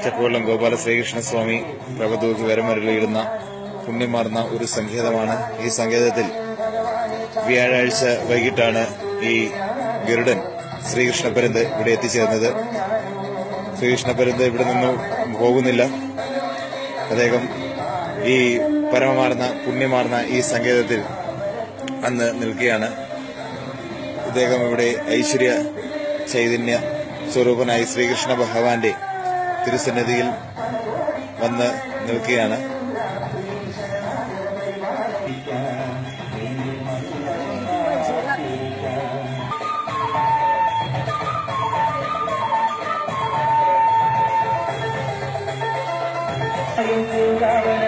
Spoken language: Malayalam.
ചക്കുവള്ളം ഗോപാല ശ്രീകൃഷ്ണസ്വാമി പ്രഭതൂക്ക് വരമരുളിയിടുന്ന പുണ്യമാർന്ന ഒരു സങ്കേതമാണ്. ഈ സങ്കേതത്തിൽ വ്യാഴാഴ്ച വൈകിട്ടാണ് ഈ ഗരുഡൻ ശ്രീകൃഷ്ണപരന്ത് ഇവിടെ എത്തിച്ചേർന്നത്. ശ്രീകൃഷ്ണപരന്ത് ഇവിടെ നിന്ന് പോകുന്നില്ല. അദ്ദേഹം ഈ പരമമാർന്ന പുണ്യമാർന്ന ഈ സങ്കേതത്തിൽ അന്ന് നിൽക്കുകയാണ്. ഇദ്ദേഹം ഇവിടെ ഐശ്വര്യ ചൈതന്യ സ്വരൂപനായി ശ്രീകൃഷ്ണ ഭഗവാന്റെ തിരുസന്നിധിയിൽ വന്ന് നിൽക്കുകയാണ്. Ayun